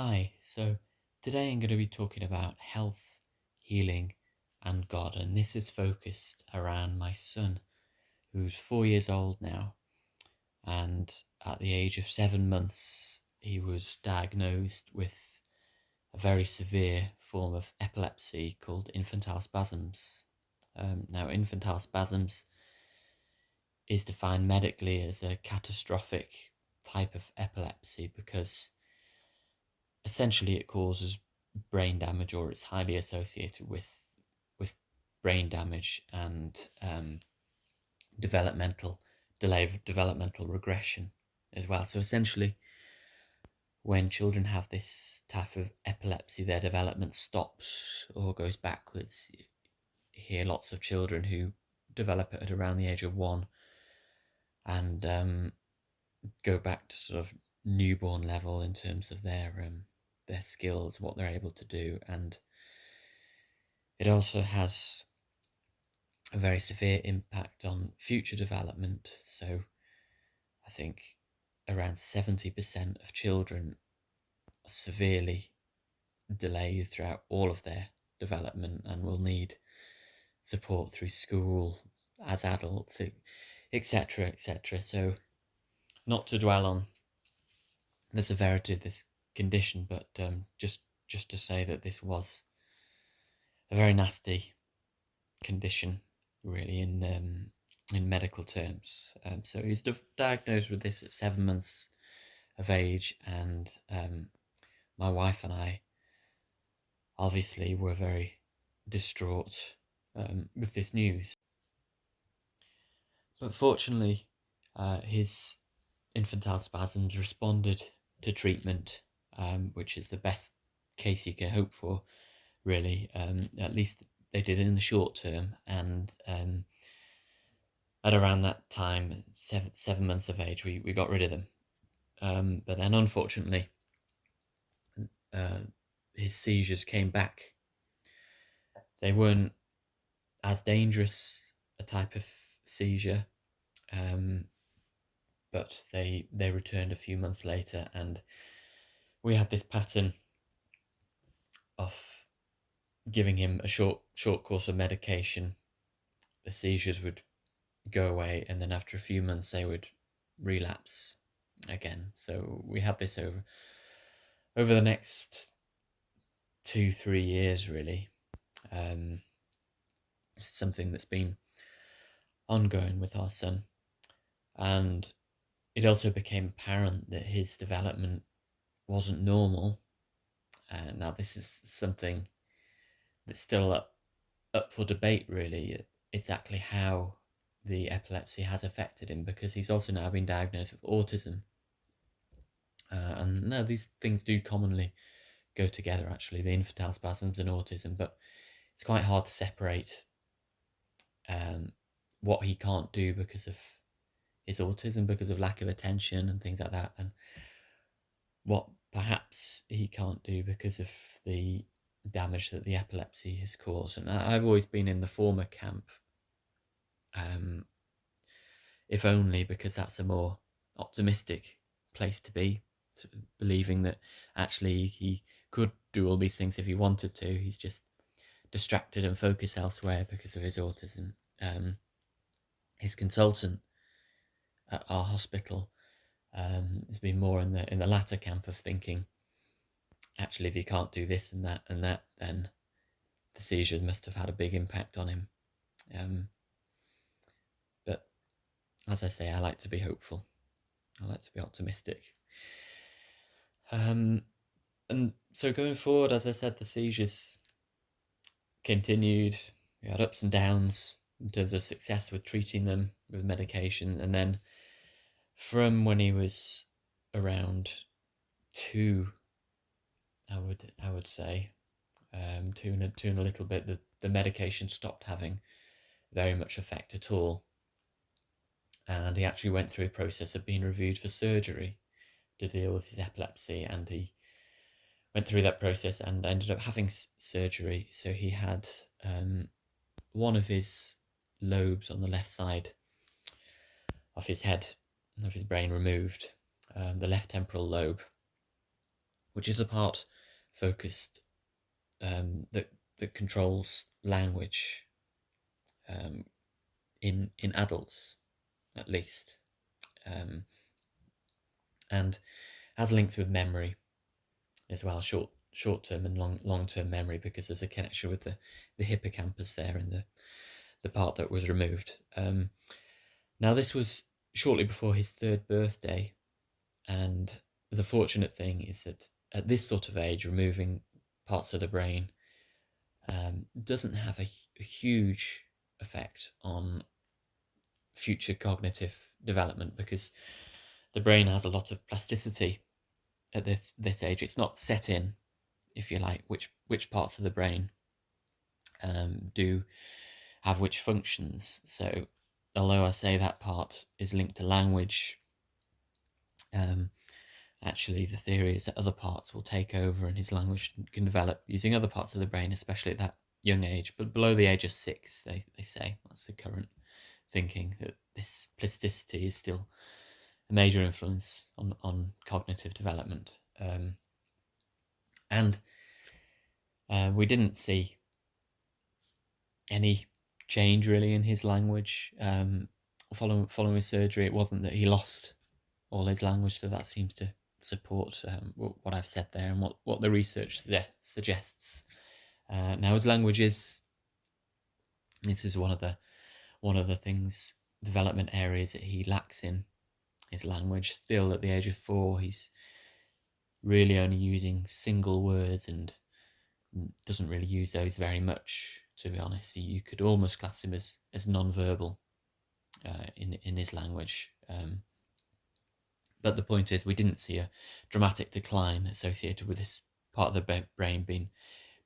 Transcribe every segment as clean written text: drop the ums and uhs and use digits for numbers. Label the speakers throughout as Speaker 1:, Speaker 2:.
Speaker 1: Hi, so today I'm going to be talking about health, healing, and God, and this is focused around my son, who's 4 years old now, and at the age of 7 months, he was diagnosed with a very severe form of epilepsy called infantile spasms. Now, infantile spasms is defined medically as a catastrophic type of epilepsy because essentially it causes brain damage, or it's highly associated with brain damage and developmental delay of developmental regression as well. So essentially, when children have this type of epilepsy, their development stops or goes backwards. You hear lots of children who develop it at around the age of 1 and go back to sort of newborn level in terms of their skills, what they're able to do, and it also has a very severe impact on future development. So I think around 70% of children are severely delayed throughout all of their development and will need support through school as adults, etc., etc. So not to dwell on the severity of this condition, but just to say that this was a very nasty condition, really, in medical terms. So he's diagnosed with this at 7 months of age, and my wife and I obviously were very distraught with this news. But fortunately, his infantile spasms responded to treatment, which is the best case you can hope for, really. At least they did in the short term, and at around that time, 7 months of age, we got rid of them. But then, unfortunately, uh, his seizures came back. They weren't as dangerous a type of seizure, um, but they returned a few months later, and we had this pattern of giving him a short course of medication. The seizures would go away, and then after a few months they would relapse again. So we had this over the next 2-3 years, really. It's something that's been ongoing with our son, and it also became apparent that his development wasn't normal. Now this is something that's still up for debate, really, exactly how the epilepsy has affected him, because he's also now been diagnosed with autism. And no, these things do commonly go together, actually, the infantile spasms and autism, but it's quite hard to separate um, what he can't do because of his autism, because of lack of attention and things like that, and what perhaps he can't do because of the damage that the epilepsy has caused. And I've always been in the former camp, um, if only because that's a more optimistic place to be, believing that actually he could do all these things if he wanted to. He's just distracted and focused elsewhere because of his autism. His consultant at our hospital has been more in the latter camp of thinking, actually, if he can't do this and that, then the seizures must have had a big impact on him. But as I say, I like to be hopeful. I like to be optimistic. And so going forward, as I said, the seizures continued. We had ups and downs in terms of success with treating them with medication, and then from when he was around 2, I would say, 2 and a little bit, the medication stopped having very much effect at all, and he actually went through a process of being reviewed for surgery to deal with his epilepsy, and he went through that process and ended up having surgery. So he had one of his lobes on the left side of his head, of his brain, removed, the left temporal lobe, which is the part focused that controls language um, in adults, at least, um, and has links with memory as well, short term and long term memory, because there's a connection with the hippocampus there in the part that was removed. Now this was shortly before his third birthday, and the fortunate thing is that at this sort of age, removing parts of the brain doesn't have a huge effect on future cognitive development, because the brain has a lot of plasticity at this age. It's not set in, if you like, which parts of the brain do have which functions. So although I say that part is linked to language, actually the theory is that other parts will take over and his language can develop using other parts of the brain, especially at that young age. But below the age of 6, they say, that's the current thinking, that this plasticity is still a major influence on cognitive development. And we didn't see any change really in his language following his surgery. It wasn't that he lost all his language, so that seems to support what I've said there and what the research suggests. Now his language this is one of the things, development areas that he lacks in his language. Still at the age of 4, he's really only using single words and doesn't really use those very much, to be honest. You could almost class him as non-verbal in his language. But the point is, we didn't see a dramatic decline associated with this part of the brain being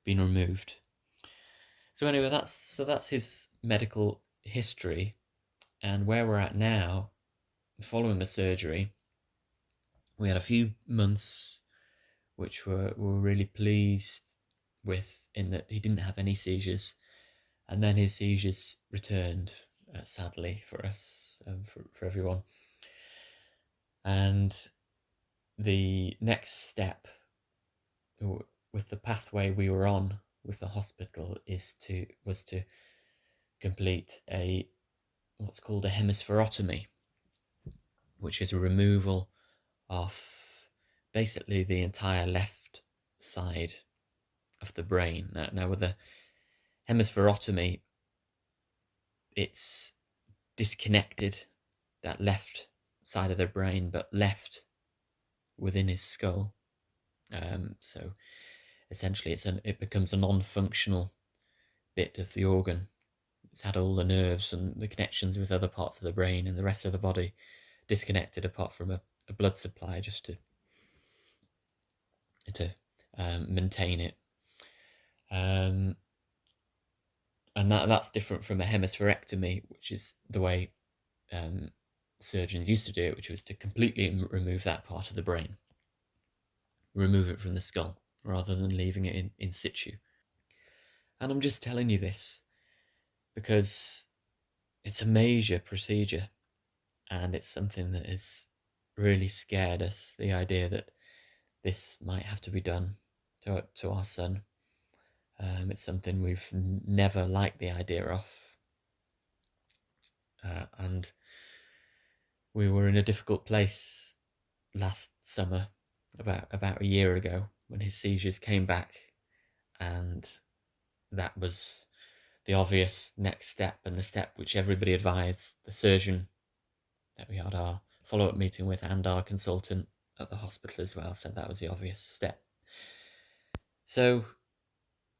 Speaker 1: removed. So anyway, that's his medical history, and where we're at now, following the surgery. We had a few months which we're really pleased with, in that he didn't have any seizures, and then his seizures returned, sadly for us, for everyone. And the next step with the pathway we were on with the hospital was to complete what's called a hemispherotomy, which is a removal of basically the entire left side of the brain. Now with the hemispherotomy, it's disconnected that left side of the brain, but left within his skull. So essentially, it becomes a non-functional bit of the organ. It's had all the nerves and the connections with other parts of the brain and the rest of the body disconnected, apart from a blood supply, just to maintain it. And that's different from a hemispherectomy, which is the way surgeons used to do it, which was to completely remove that part of the brain, remove it from the skull, rather than leaving it in situ. And I'm just telling you this because it's a major procedure, and it's something that has really scared us, the idea that this might have to be done to our son. It's something we've never liked the idea of, and we were in a difficult place last summer, about a year ago, when his seizures came back, and that was the obvious next step, and the step which everybody advised, the surgeon that we had our follow-up meeting with and our consultant at the hospital as well, said that was the obvious step. So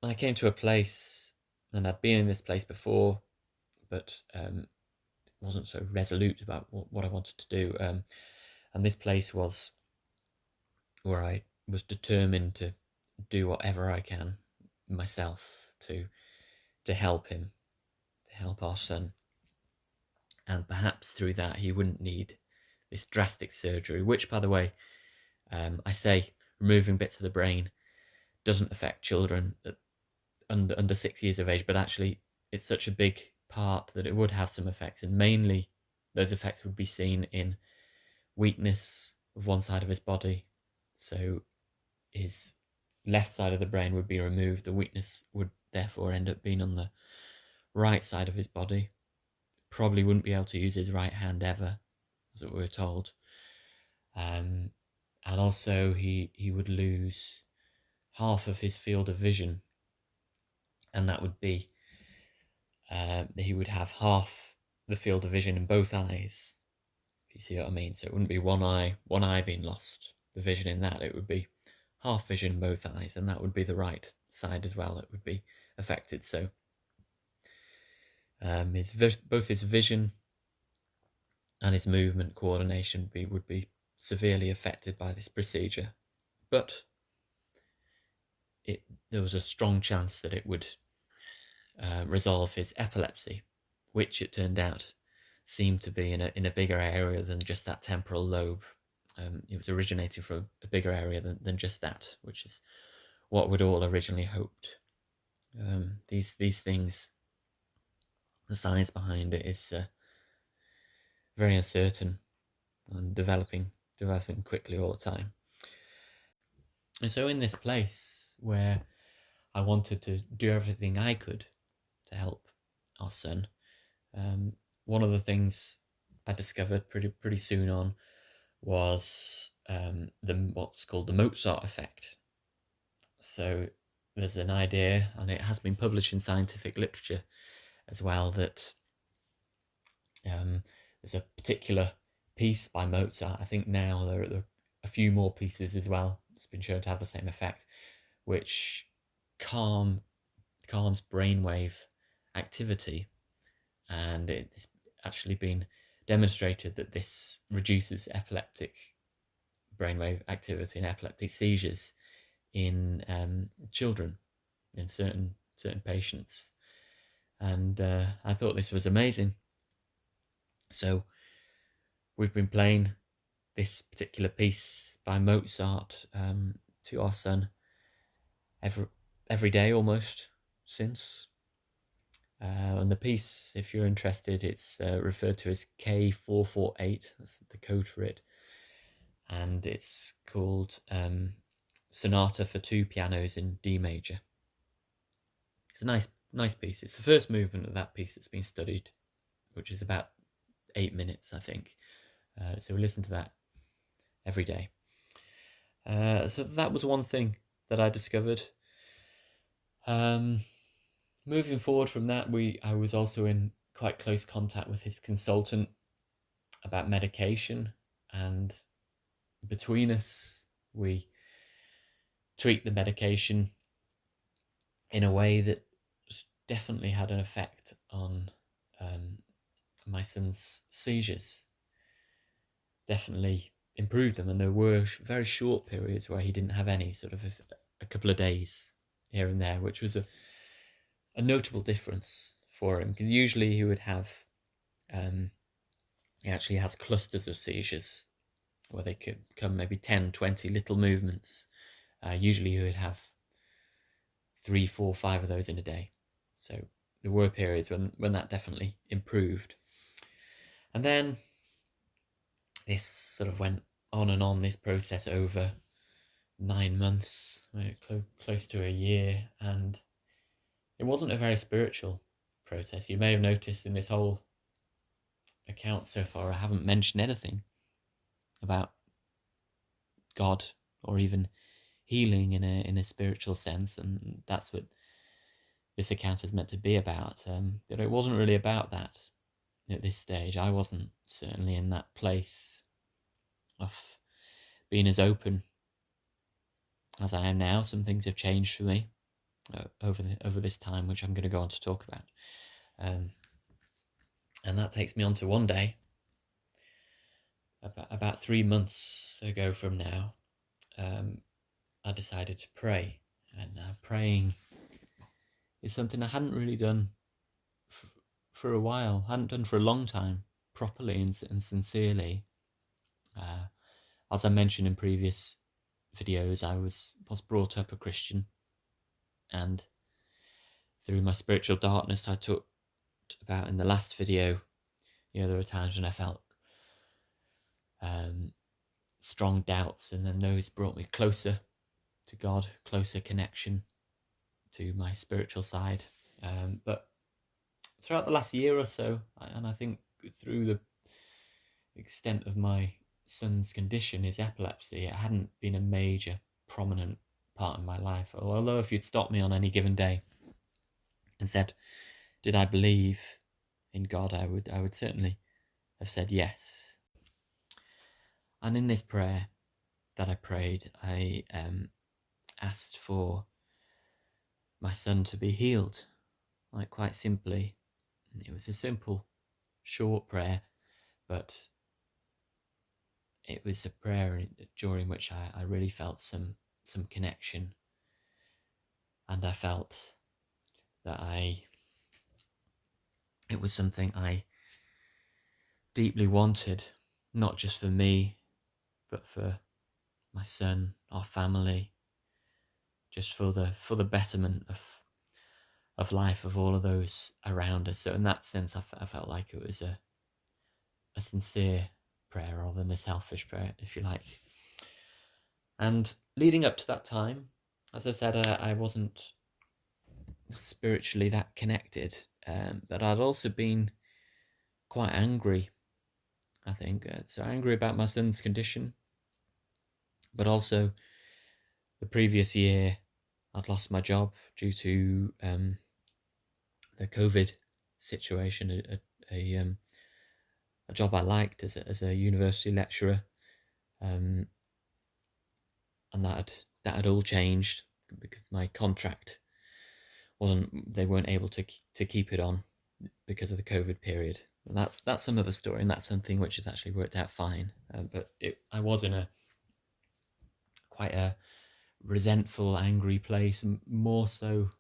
Speaker 1: I came to a place, and I'd been in this place before, but wasn't so resolute about what I wanted to do. And this place was where I was determined to do whatever I can myself to help him, to help our son. And perhaps through that he wouldn't need this drastic surgery, which, by the way, I say removing bits of the brain doesn't affect children under 6 years of age, but actually it's such a big part that it would have some effects, and mainly those effects would be seen in weakness of one side of his body. So his left side of the brain would be removed. The weakness would therefore end up being on the right side of his body. Probably wouldn't be able to use his right hand ever, as we were told. And also he would lose half of his field of vision, and that would be he would have half the field of vision in both eyes, if you see what I mean. So it wouldn't be one eye being lost, the vision in that. It would be half vision in both eyes, and that would be the right side as well. It would be affected. So both his vision and his movement coordination would be severely affected by this procedure. But there was a strong chance that it would resolve his epilepsy, which it turned out seemed to be in a bigger area than just that temporal lobe. It was originating from a bigger area than just that, which is what we'd all originally hoped. These things, the science behind it is very uncertain and developing quickly all the time. And so in this place where I wanted to do everything I could to help our son, one of the things I discovered pretty soon on was what's called the Mozart effect. So there's an idea, and it has been published in scientific literature as well, that there's a particular piece by Mozart. I think now there are a few more pieces as well. It's been shown to have the same effect, which calms brainwave activity, and it's actually been demonstrated that this reduces epileptic brainwave activity and epileptic seizures in children, in certain patients. And I thought this was amazing. So we've been playing this particular piece by Mozart to our son every day almost since. And the piece, if you're interested, it's referred to as K448. That's the code for it, and it's called Sonata for Two Pianos in D major. It's a nice piece. It's the first movement of that piece that's been studied, which is about 8 minutes, I think. So we listen to that every day. So that was one thing that I discovered. Moving forward from that, I was also in quite close contact with his consultant about medication, and between us, we tweaked the medication in a way that definitely had an effect on my son's seizures. Definitely improved them, and there were very short periods where he didn't have any, sort of a couple of days here and there, which was a notable difference for him, because usually he would have he actually has clusters of seizures where they could come maybe 10, 20 little movements. Usually he would have 3, 4, 5 of those in a day. So there were periods when that definitely improved. And then this sort of went on and on, this process, over 9 months, close to a year, and it wasn't a very spiritual process. You may have noticed in this whole account so far, I haven't mentioned anything about God or even healing in a spiritual sense, and that's what this account is meant to be about. But it wasn't really about that at this stage. I wasn't certainly in that place of being as open as I am now. Some things have changed for me over this time, which I'm going to go on to talk about. And that takes me on to one day, about 3 months ago from now. I decided to pray, and praying is something I hadn't really done for a while. Hadn't done for a long time, properly and sincerely. As I mentioned in previous videos, I was brought up a Christian, and through my spiritual darkness I talked about in the last video, there were times when I felt strong doubts, and then those brought me closer to God, closer connection to my spiritual side. But throughout the last year or so, and I think through the extent of my son's condition, his epilepsy, it hadn't been a major, prominent part of my life. Although if you'd stopped me on any given day and said, did I believe in God, I would certainly have said yes. And in this prayer that I prayed, I asked for my son to be healed, like quite simply. It was a simple, short prayer, but it was a prayer during which I really felt some connection, and I felt that it was something I deeply wanted, not just for me, but for my son, our family, just for the betterment of life of all of those around us. So in that sense, I felt like it was a sincere prayer rather than a selfish prayer, if you like. And leading up to that time, as I said, I wasn't spiritually that connected, but I'd also been quite angry, I think. So angry about my son's condition, but also the previous year I'd lost my job due to the COVID situation, a job I liked as a university lecturer, and that had all changed because my contract they weren't able to keep it on because of the COVID period. And that's another story, and that's something which has actually worked out fine. But I was in a quite a resentful, angry place, more so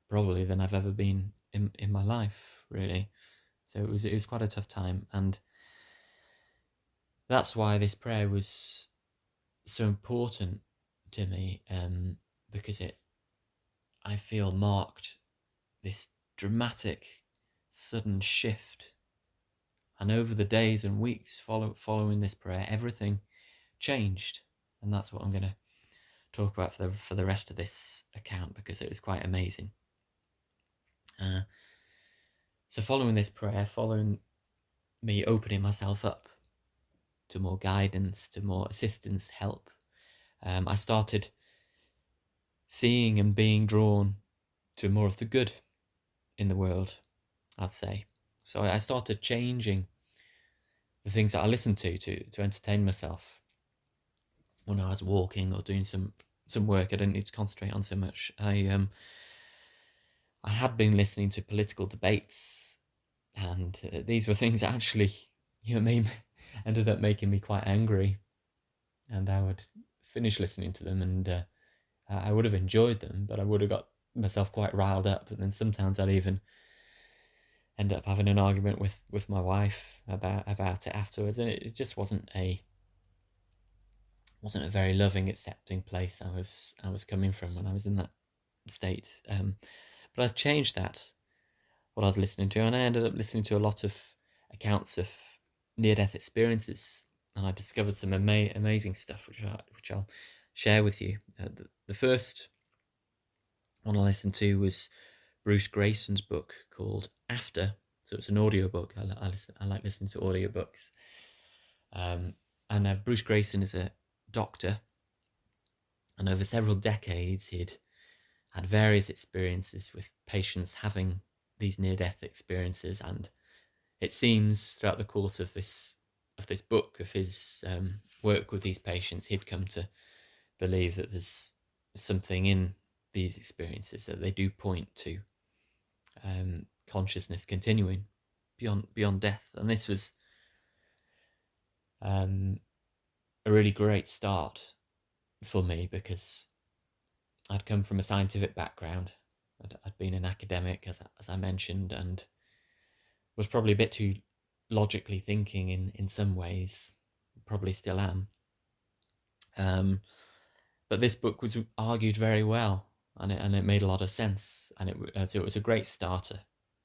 Speaker 1: probably than I've ever been in my life, really. So it was quite a tough time, and that's why this prayer was so important to me, because I feel marked this dramatic, sudden shift. And over the days and weeks following this prayer, everything changed, and that's what I'm going to talk about for the rest of this account, because it was quite amazing. So following this prayer, following me opening myself up to more guidance, to more assistance, help, I started seeing and being drawn to more of the good in the world, I'd say. So I started changing the things that I listened to entertain myself when I was walking or doing some work I didn't need to concentrate on so much. I had been listening to political debates, and these were things that actually, ended up making me quite angry. And I would finish listening to them, and I would have enjoyed them, but I would have got myself quite riled up. And then sometimes I'd even end up having an argument with my wife about it afterwards, and it just wasn't a very loving, accepting place I was coming from when I was in that state. But I've changed that, what I was listening to, and I ended up listening to a lot of accounts of near-death experiences, and I discovered some amazing stuff which I'll share with you. The first one I listened to was Bruce Grayson's book called After. So it's an audiobook. I like listening to audiobooks. And Bruce Grayson is a doctor, and over several decades he'd had various experiences with patients having these near-death experiences, and it seems throughout the course of this book, of his work with these patients, he'd come to believe that there's something in these experiences, that they do point to consciousness continuing beyond death. And this was a really great start for me, because I'd come from a scientific background. I'd been an academic, as I mentioned, and was probably a bit too logically thinking in some ways. Probably still am. But this book was argued very well, and it made a lot of sense, and it was a great starter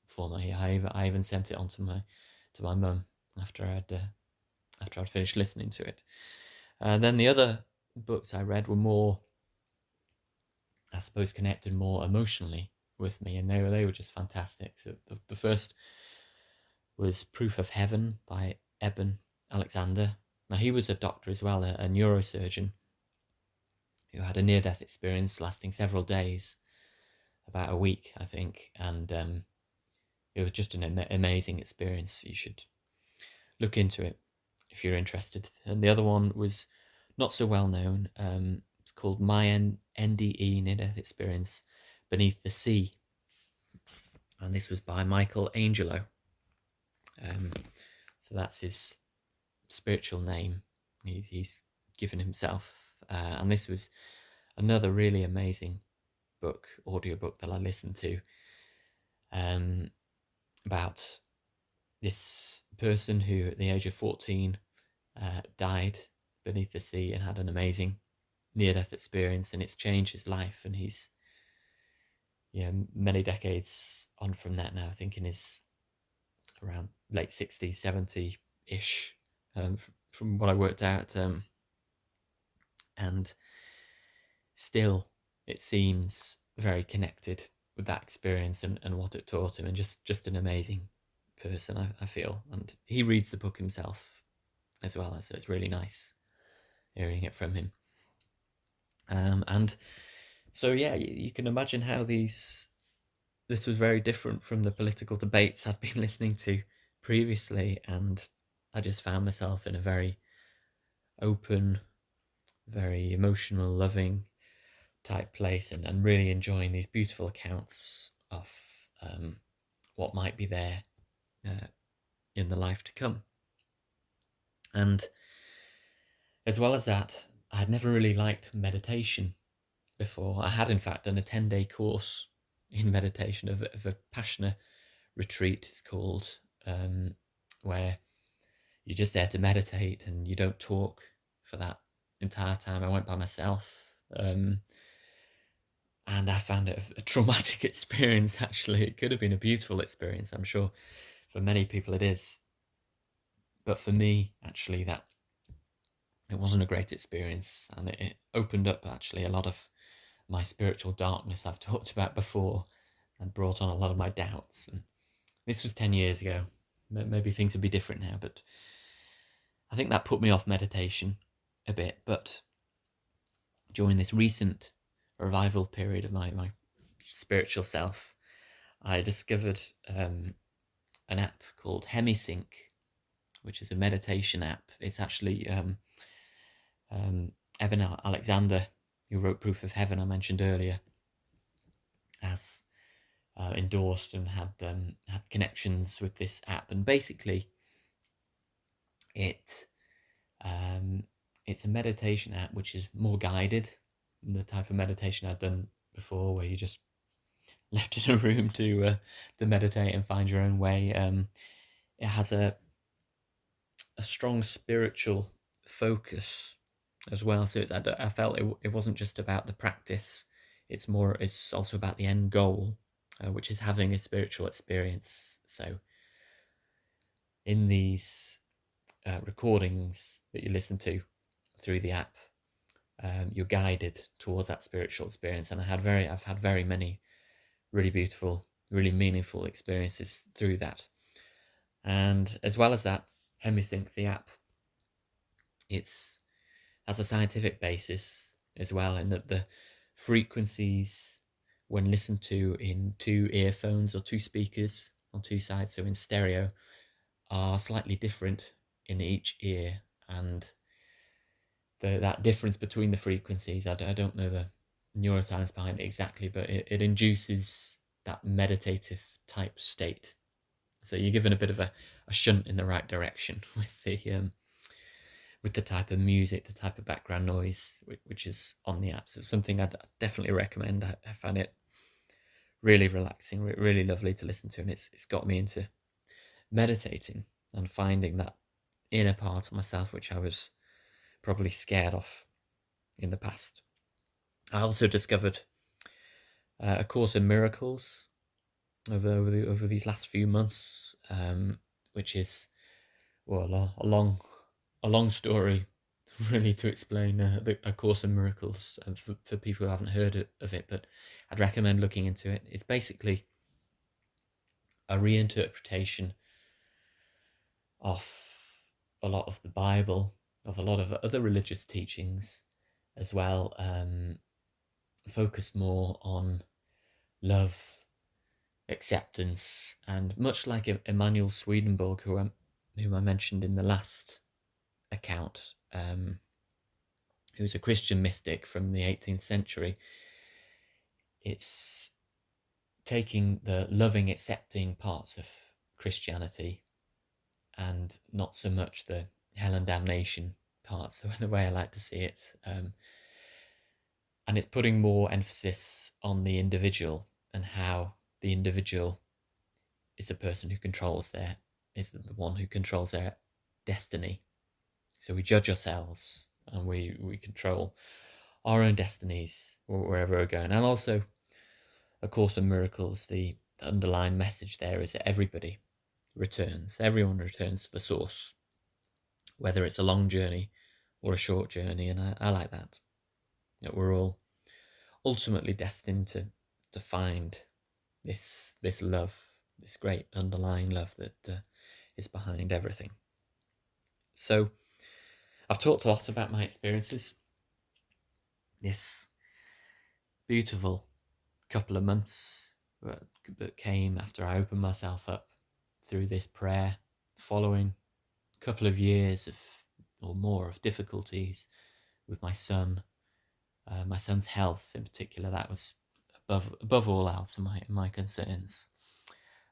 Speaker 1: for me. I even sent it on to my mum after I'd finished listening to it. Then the other books I read were more suppose, connected more emotionally with me, and they were just fantastic. So the first was Proof of Heaven by Eben Alexander. Now, he was a doctor as well, a neurosurgeon who had a near-death experience lasting several days, about a week, I think, and it was just an amazing experience. You should look into it if you're interested. And the other one was not so well known. It's called My NDE, Near Death Experience Beneath the Sea, and this was by Michael Angelo. So that's his spiritual name. He's given himself, and this was another really amazing audiobook that I listened to, about this person who, at the age of 14, died beneath the sea and had an amazing near-death experience, and it's changed his life. And he's, many decades on from that now. I think in his around late 60s, 70-ish, from what I worked out, and still it seems very connected with that experience and what it taught him, and just an amazing person, I feel. And he reads the book himself as well, so it's really nice hearing it from him. And so, yeah, you can imagine how this was very different from the political debates I'd been listening to previously, and I just found myself in a very open, very emotional, loving type place, and really enjoying these beautiful accounts of what might be there in the life to come. And as well as that, I had never really liked meditation before. I had, in fact, done a 10-day course in meditation of a Vipassana retreat, it's called, where you're just there to meditate and you don't talk for that entire time. I went by myself, and I found it a traumatic experience, actually. It could have been a beautiful experience, I'm sure for many people it is, but for me, actually, that it wasn't a great experience, and it opened up, actually, a lot of my spiritual darkness I've talked about before, and brought on a lot of my doubts. And this was 10 years ago. Maybe things would be different now, but I think that put me off meditation a bit. But during this recent revival period of my spiritual self, I discovered an app called HemiSync, which is a meditation app. It's actually Eben Alexander, who wrote Proof of Heaven, I mentioned earlier, has endorsed and had connections with this app. And basically, it's a meditation app which is more guided than the type of meditation I've done before, where you just left in a room to meditate and find your own way. It has a strong spiritual focus as well. So I felt it wasn't just about the practice. It's also about the end goal, which is having a spiritual experience. So in these recordings that you listen to through the app, you're guided towards that spiritual experience. And I've had very many really beautiful, really meaningful experiences through that. And as well as that, HemiSync, the app, has a scientific basis as well, in that the frequencies, when listened to in two earphones or two speakers on two sides, so in stereo, are slightly different in each ear. And that difference between the frequencies, I don't know the neuroscience behind it exactly, but it induces that meditative type state. So you're given a bit of a shunt in the right direction with the type of music, the type of background noise which is on the app. So it's something I'd definitely recommend. I find it really relaxing, really lovely to listen to, and it's got me into meditating and finding that inner part of myself which I was probably scared of in the past. I also discovered A Course in Miracles over these last few months, which is, well, a long story really to explain A Course in Miracles for people who haven't heard of it, but I'd recommend looking into it. It's basically a reinterpretation of a lot of the Bible, of a lot of other religious teachings as well, focused more on love, acceptance, and much like Emanuel Swedenborg, whom I mentioned in the last account, who's a Christian mystic from the 18th century, it's taking the loving, accepting parts of Christianity and not so much the hell and damnation parts, the way I like to see it. And it's putting more emphasis on the individual and how the individual is the person who is the one who controls their destiny. So we judge ourselves and we control our own destinies wherever we're going. And also, A Course in Miracles, the underlying message there is that everybody returns. Everyone returns to the source, whether it's a long journey or a short journey. And I like that. That we're all ultimately destined to find this love, this great underlying love that is behind everything. So I've talked a lot about my experiences. This beautiful couple of months that came after I opened myself up through this prayer, following a couple of years or more of difficulties with my son, my son's health in particular. That was above all else my concerns.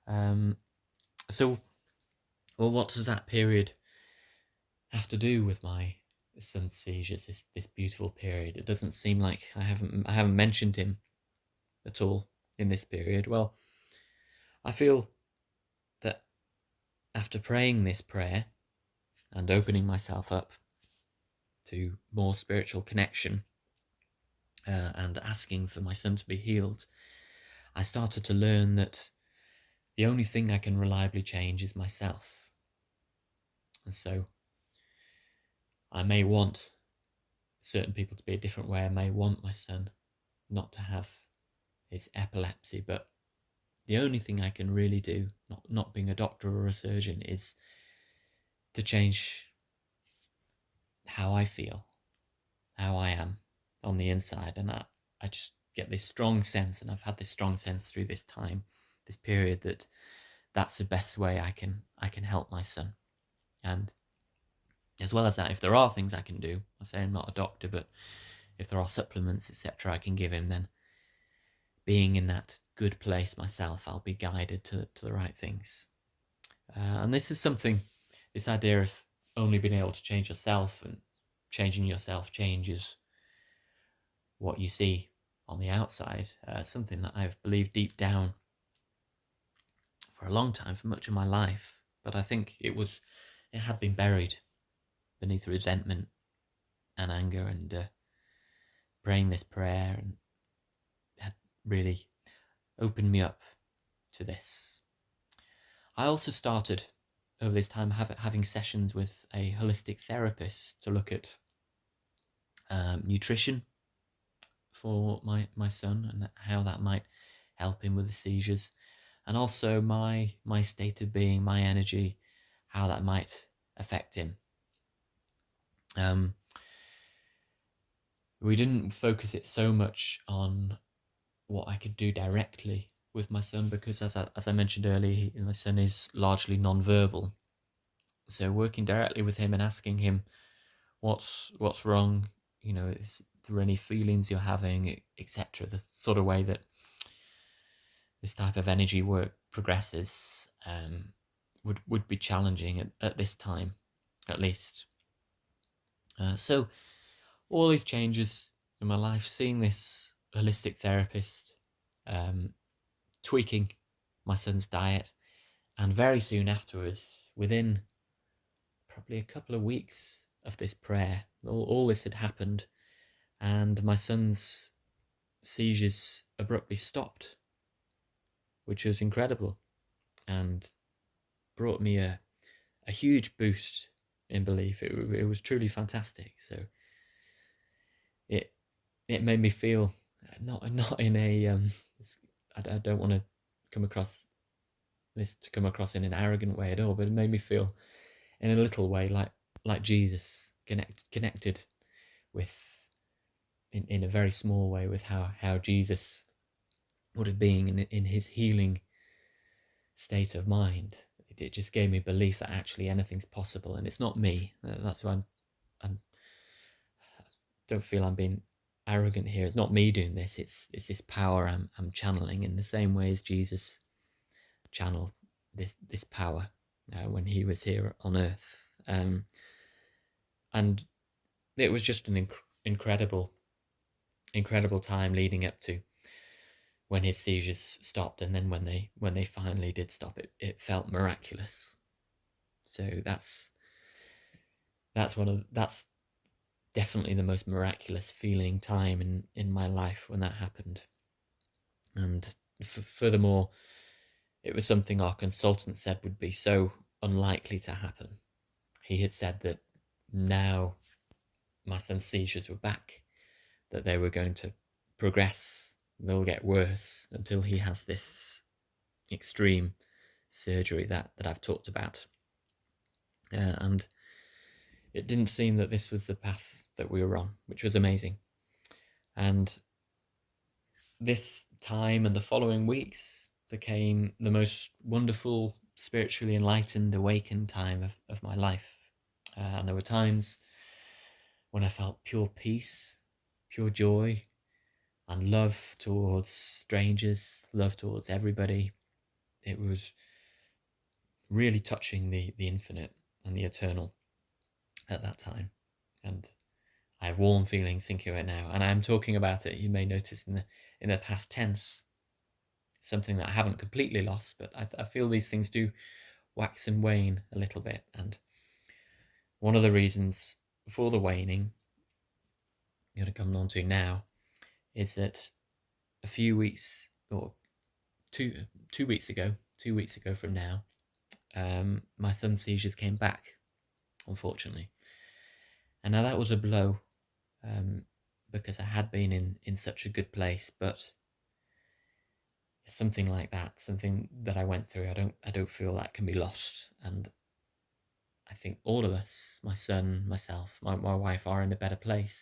Speaker 1: So, well, what does that period have to do with my son's seizures? This beautiful period. It doesn't seem like I haven't mentioned him at all in this period. Well, I feel that after praying this prayer and opening myself up to more spiritual connection and asking for my son to be healed, I started to learn that the only thing I can reliably change is myself. And so I may want certain people to be a different way. I may want my son not to have his epilepsy, but the only thing I can really do, not being a doctor or a surgeon, is to change how I feel, how I am on the inside. And I just get this strong sense, and I've had this strong sense through this time, this period, that that's the best way I can help my son. And as well as that, if there are things I can do, I say I'm not a doctor, but if there are supplements, etc., I can give him, then being in that good place myself, I'll be guided to the right things. And this is something, this idea of only being able to change yourself, and changing yourself changes what you see on the outside, something that I've believed deep down for a long time, for much of my life. But I think it had been buried beneath resentment and anger, and praying this prayer and had really opened me up to this. I also started over this time having sessions with a holistic therapist to look at nutrition for my son and how that might help him with the seizures, and also my state of being, my energy, how that might affect him. We didn't focus it so much on what I could do directly with my son, because as I mentioned earlier, my son is largely non-verbal. So working directly with him and asking him what's wrong, is there any feelings you're having, etc. The sort of way that this type of energy work progresses would be challenging at this time, at least. So all these changes in my life, seeing this holistic therapist, tweaking my son's diet, and very soon afterwards, within probably a couple of weeks of this prayer, all this had happened, and my son's seizures abruptly stopped, which was incredible and brought me a huge boost in belief. It was truly fantastic. So it it made me feel not in a I don't want to come across come across in an arrogant way at all, but it made me feel in a little way like Jesus, connected with in a very small way with how Jesus would have been in his healing state of mind. It just gave me belief that actually anything's possible, and it's not me. That's why I'm don't feel I'm being arrogant here. It's not me doing this. It's this power I'm channeling in the same way as Jesus channeled this power when he was here on earth. And it was just an incredible time leading up to when his seizures stopped, and then when they finally did stop, it felt miraculous. So that's definitely the most miraculous feeling time in my life when that happened. And furthermore, it was something our consultant said would be so unlikely to happen. He had said that now my son's seizures were back, that they were going to progress, they'll get worse until he has this extreme surgery that I've talked about. And it didn't seem that this was the path that we were on, which was amazing. And this time and the following weeks became the most wonderful, spiritually enlightened, awakened time of my life. And there were times when I felt pure peace, pure joy, and love towards strangers, love towards everybody. It was really touching the infinite and the eternal at that time. And I have warm feelings thinking about it now. And I'm talking about it, you may notice, in the past tense. Something that I haven't completely lost, but I feel these things do wax and wane a little bit. And one of the reasons for the waning, I'm going to come on to now, is that a few weeks or 2 weeks ago from now, my son's seizures came back, unfortunately. And now that was a blow, because I had been in such a good place, but something like that, something that I went through, I don't feel that can be lost. And I think all of us, my son, myself, my wife, are in a better place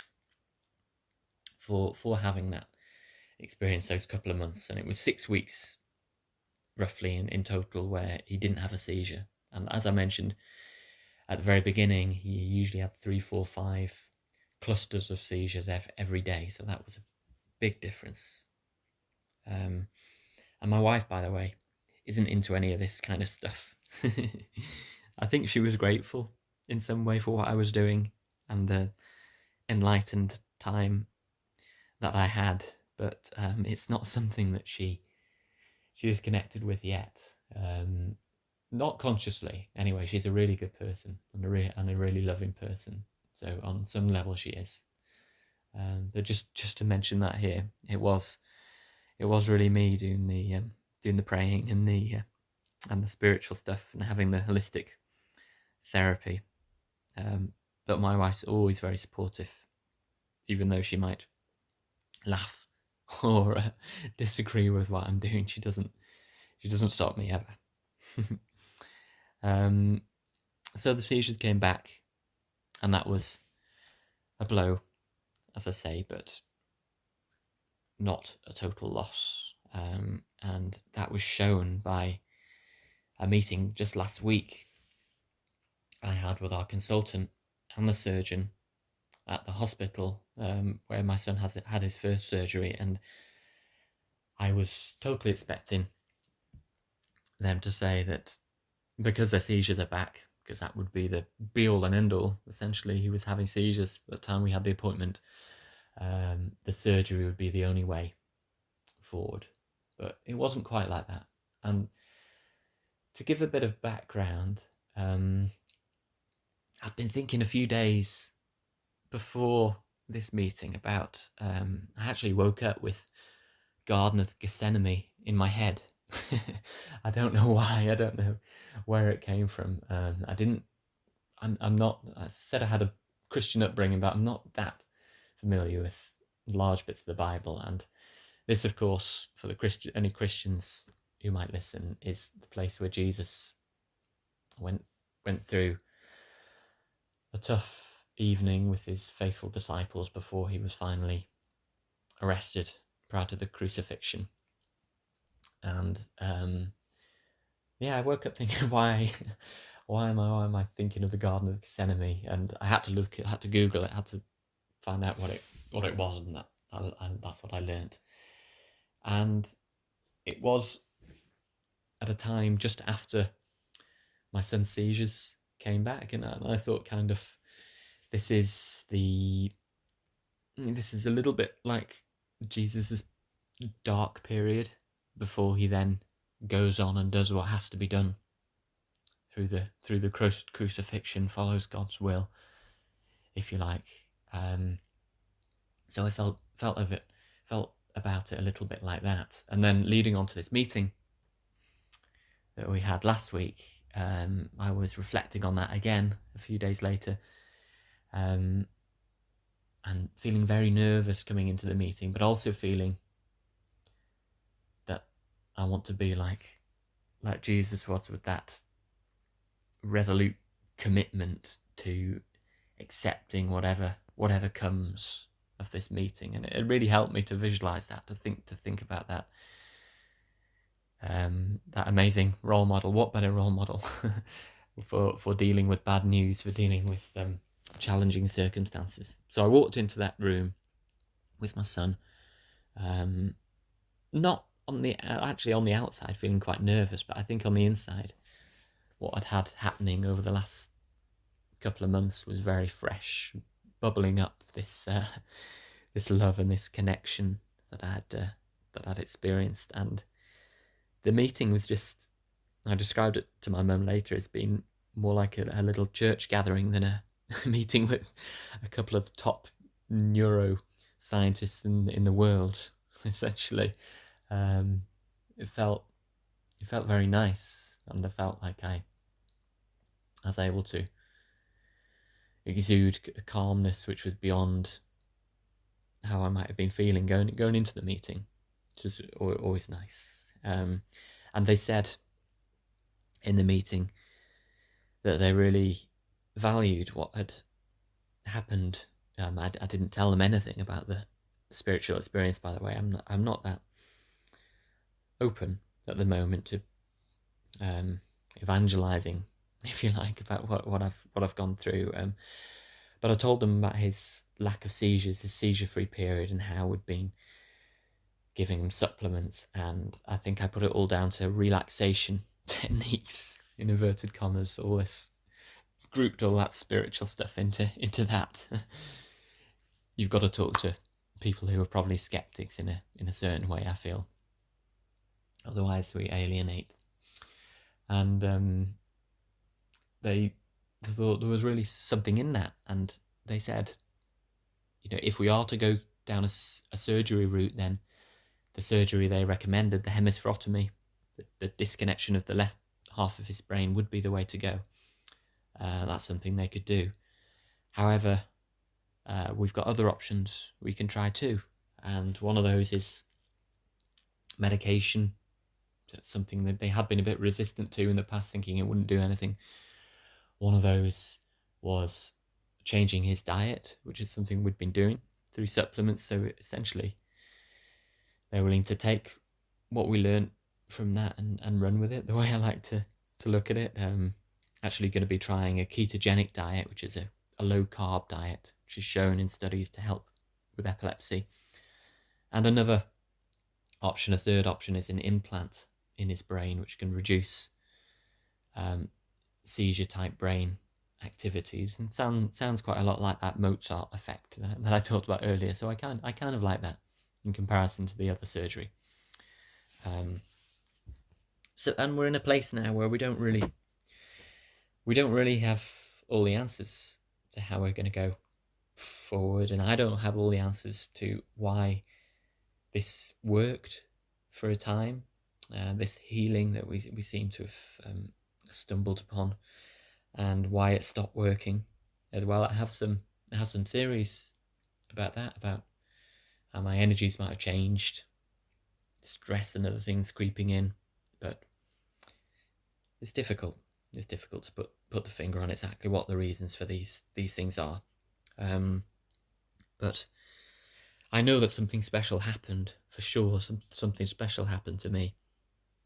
Speaker 1: for having that experience those couple of months. And it was 6 weeks roughly in total where he didn't have a seizure. And as I mentioned at the very beginning, he usually had 3, 4, 5 clusters of seizures every day. So that was a big difference. And my wife, by the way, isn't into any of this kind of stuff. I think she was grateful in some way for what I was doing and the enlightened time that I had, but it's not something that she is connected with yet. Not consciously, anyway. She's a really good person and a really loving person. So on some level, she is. But just to mention that here, it was really me doing the praying and the spiritual stuff and having the holistic therapy. But my wife's always very supportive, even though she might laugh or disagree with what I'm doing. She doesn't stop me ever. So the seizures came back, and that was a blow, as I say, but not a total loss. And that was shown by a meeting just last week I had with our consultant and the surgeon at the hospital where my son had his first surgery, and I was totally expecting them to say that because their seizures are back, because that would be the be-all and end-all, essentially, he was having seizures at the time we had the appointment, the surgery would be the only way forward. But it wasn't quite like that. And to give a bit of background, I'd been thinking a few days before this meeting about, I actually woke up with Garden of Gethsemane in my head. I don't know why, I don't know where it came from. I'm not. I said I had a Christian upbringing, but I'm not that familiar with large bits of the Bible. And this, of course, for the any Christians who might listen, is the place where Jesus went through a tough evening with his faithful disciples before he was finally arrested prior to the crucifixion. And yeah, I woke up thinking, why am I thinking of the Garden of Gethsemane? And I had to had to Google it, had to find out what it was, and that's what I learned. And it was at a time just after my son's seizures came back, and I thought, kind of, this is a little bit like Jesus's dark period before he then goes on and does what has to be done through the crucifixion, follows God's will, if you like. So I felt about it a little bit like that. And then leading on to this meeting that we had last week, I was reflecting on that again a few days later, and feeling very nervous coming into the meeting, but also feeling that I want to be like Jesus was, with that resolute commitment to accepting whatever comes of this meeting. And it really helped me to visualize that, to think about that. That amazing role model. What better role model for dealing with bad news, for dealing with challenging circumstances? So I walked into that room with my son, not on the outside feeling quite nervous, but I think on the inside, what I'd had happening over the last couple of months was very fresh, bubbling up, this love and this connection that I'd experienced. And the meeting was just, I described it to my mum later as being more like a little church gathering than a meeting with a couple of top neuroscientists in the world, essentially. It felt very nice, and I felt like I was able to exude a calmness which was beyond how I might have been feeling going into the meeting, which was always nice. And they said in the meeting that they really valued what had happened. I didn't tell them anything about the spiritual experience, by the way. I'm not that open at the moment to evangelizing, if you like, about what I've gone through. But I told them about his lack of seizures, his seizure-free period, and how we'd been giving him supplements. And I think I put it all down to relaxation techniques, in inverted commas, all this, grouped all that spiritual stuff into that. You've got to talk to people who are probably skeptics in a certain way, I feel. Otherwise we alienate. And they thought there was really something in that, and they said, if we are to go down a surgery route, then the surgery they recommended, the hemispherotomy, the disconnection of the left half of his brain, would be the way to go. That's something they could do. However, we've got other options we can try too, and one of those is medication. That's something that they had been a bit resistant to in the past, thinking it wouldn't do anything. One of those was changing his diet, which is something we'd been doing through supplements. So essentially, they're willing to take what we learned from that and run with it, the way I like to look at it. Actually going to be trying a ketogenic diet, which is a low-carb diet, which is shown in studies to help with epilepsy. And another option, a third option, is an implant in his brain, which can reduce seizure-type brain activities, and sounds quite a lot like that Mozart effect that I talked about earlier. So I kind of like that in comparison to the other surgery. So, and we're in a place now where we don't really have all the answers to how we're going to go forward, and I don't have all the answers to why this worked for a time, this healing that we seem to have stumbled upon. and why it stopped working. As well, I have some theories about that, about how my energies might have changed, stress and other things creeping in, but it's difficult. It's difficult to put the finger on exactly what the reasons for these things are. Um, but I know that something special happened for sure. Something special happened to me,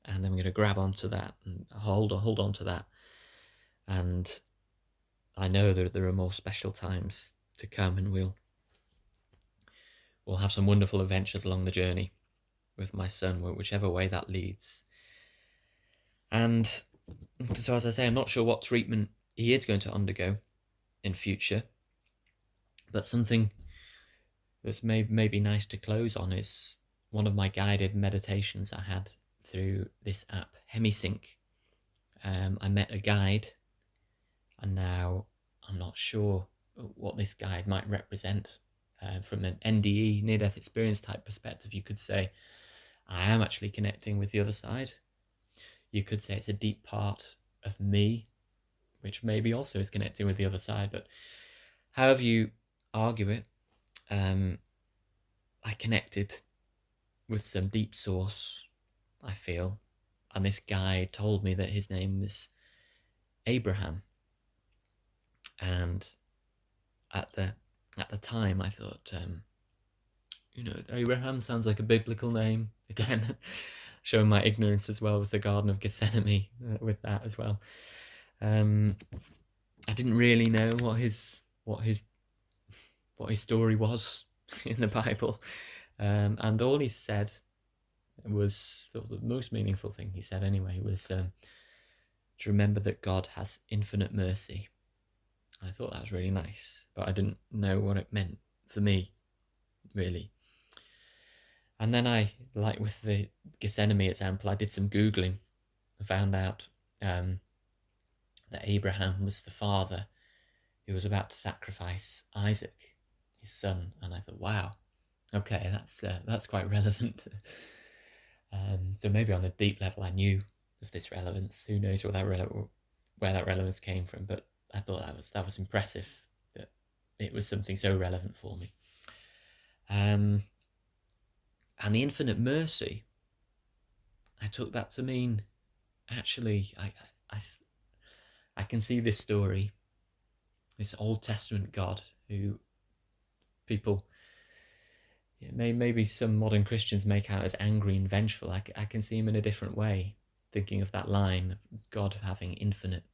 Speaker 1: and I'm going to grab onto that and hold on to that. And I know that there are more special times to come, and we'll have some wonderful adventures along the journey with my son, whichever way that leads. And so, as I say, I'm not sure what treatment he is going to undergo in future, but something that's maybe nice to close on is one of my guided meditations I had through this app, HemiSync. I met a guide, and now I'm not sure what this guide might represent. From an NDE, near-death experience type perspective, you could say I am actually connecting with the other side. You could say it's a deep part of me, which maybe also is connecting with the other side. But however you argue it, I connected with some deep source, I feel, and this guy told me that his name was Abraham. And at the time, I thought, Abraham sounds like a biblical name. Again, showing my ignorance as well with the Garden of Gethsemane, with that as well. I didn't really know what his story was in the Bible, and all he said was sort of the most meaningful thing he said anyway was to remember that God has infinite mercy. I thought that was really nice, but I didn't know what it meant for me, really. And then like with the Gethsemane example, I did some Googling and found out that Abraham was the father who was about to sacrifice Isaac, his son. And I thought, wow, okay, that's quite relevant. So maybe on a deep level, I knew of this relevance. Who knows where that relevance came from? But I thought that was impressive, that it was something so relevant for me. And the infinite mercy, I took that to mean, actually, I can see this story, this Old Testament God who people, maybe some modern Christians make out as angry and vengeful. I can see him in a different way, thinking of that line, God having infinite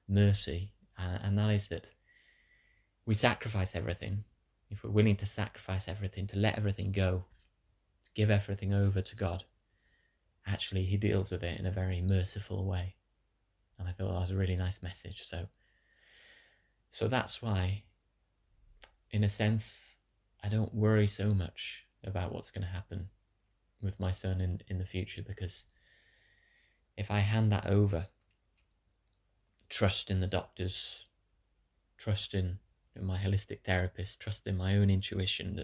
Speaker 1: mercy, and that is that we sacrifice everything. If we're willing to sacrifice everything, to let everything go, to give everything over to God, actually he deals with it in a very merciful way. And I thought that was a really nice message. So that's why, in a sense, I don't worry so much about what's going to happen with my son in the future, because if I hand that over, trust in the doctors, trust in my holistic therapist, trust in my own intuition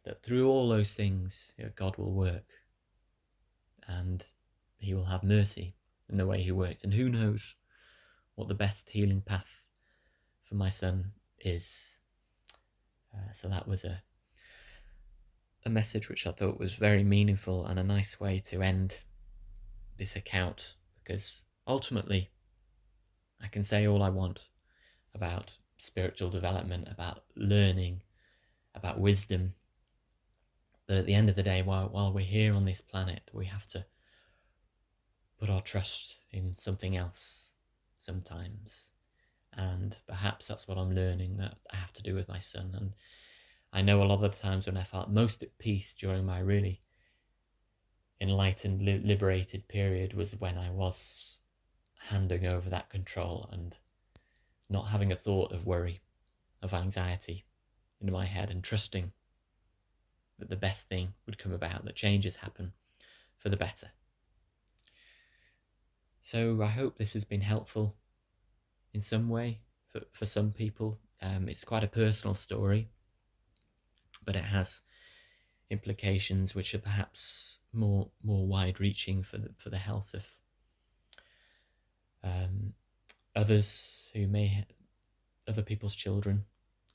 Speaker 1: that through all those things, God will work and he will have mercy in the way he works. And who knows what the best healing path for my son is. So that was a message which I thought was very meaningful and a nice way to end this account, because ultimately I can say all I want about spiritual development, about learning, about wisdom, but at the end of the day, while we're here on this planet, we have to put our trust in something else sometimes. And perhaps that's what I'm learning that I have to do with my son. And I know a lot of the times when I felt most at peace during my really enlightened, liberated period was when I was handing over that control and not having a thought of worry, of anxiety in my head, and trusting that the best thing would come about, that changes happen for the better. So I hope this has been helpful in some way for some people. It's quite a personal story, but it has implications which are perhaps more wide-reaching for the health of others who may other people's children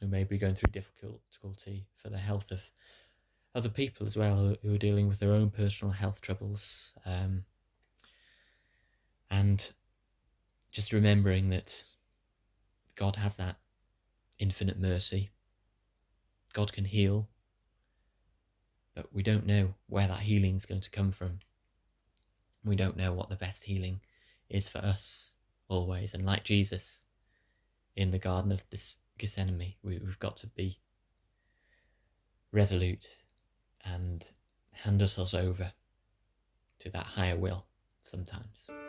Speaker 1: who may be going through difficulty, for the health of other people as well who are dealing with their own personal health troubles, and just remembering that God has that infinite mercy. God can heal, but we don't know where that healing is going to come from. We don't know what the best healing is for us always. And like Jesus in the Garden of Gethsemane, we've got to be resolute and hand ourselves over to that higher will sometimes.